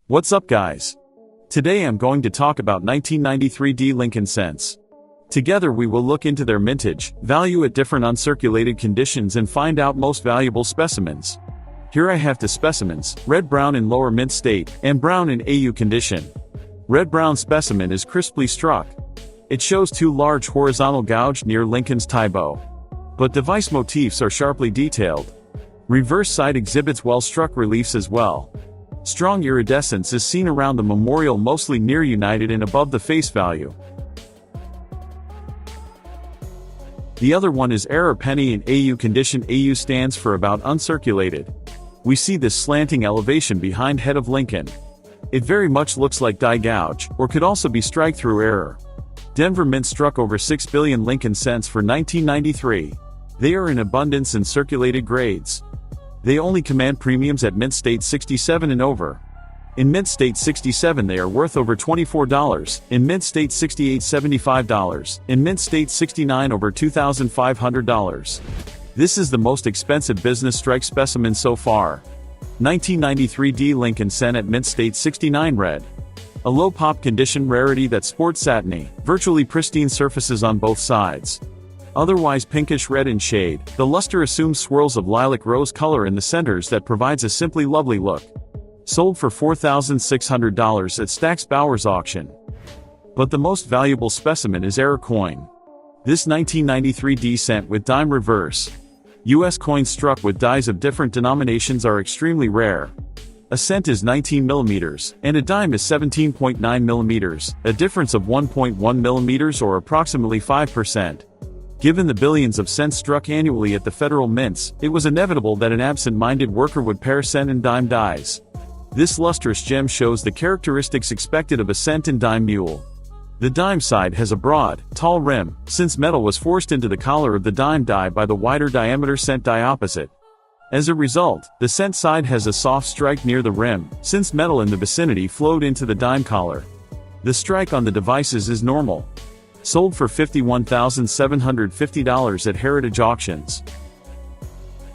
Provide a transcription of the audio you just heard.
What's up, guys? Today I'm going to talk about 1993 D Lincoln cents. Together we will look into their mintage, value at different uncirculated conditions and find out most valuable specimens. Here I have the specimens: red-brown in lower mint state, and brown in AU condition. Red-brown specimen is crisply struck. It shows two large horizontal gouge near Lincoln's tie bow. But device motifs are sharply detailed. Reverse side exhibits well-struck reliefs as well. Strong iridescence is seen around the memorial, mostly near United and above the face value. The other one is error penny in AU condition. AU stands for about uncirculated. We see this slanting elevation behind head of Lincoln. It very much looks like die gouge, or could also be strike-through error. Denver Mint struck over 6 billion Lincoln cents for 1993. They are in abundance in circulated grades. They only command premiums at Mint State 67 and over. In Mint State 67 they are worth over $24, in Mint State 68 $75, in Mint State 69 over $2,500. This is the most expensive business strike specimen so far. 1993 D Lincoln cent at Mint State 69 red. A low pop condition rarity that sports satiny, virtually pristine surfaces on both sides. Otherwise pinkish red in shade, the luster assumes swirls of lilac rose color in the centers that provides a simply lovely look. Sold for $4,600 at Stack's Bowers auction. But the most valuable specimen is error coin. This 1993 D cent with dime reverse. US coins struck with dies of different denominations are extremely rare. A cent is 19 millimeters, and a dime is 17.9 millimeters, a difference of 1.1 millimeters or approximately 5%. Given the billions of cents struck annually at the federal mints, it was inevitable that an absent-minded worker would pair cent and dime dies. This lustrous gem shows the characteristics expected of a cent and dime mule. The dime side has a broad, tall rim, since metal was forced into the collar of the dime die by the wider diameter cent die opposite. As a result, the cent side has a soft strike near the rim, since metal in the vicinity flowed into the dime collar. The strike on the devices is normal. Sold for $51,750 at Heritage Auctions.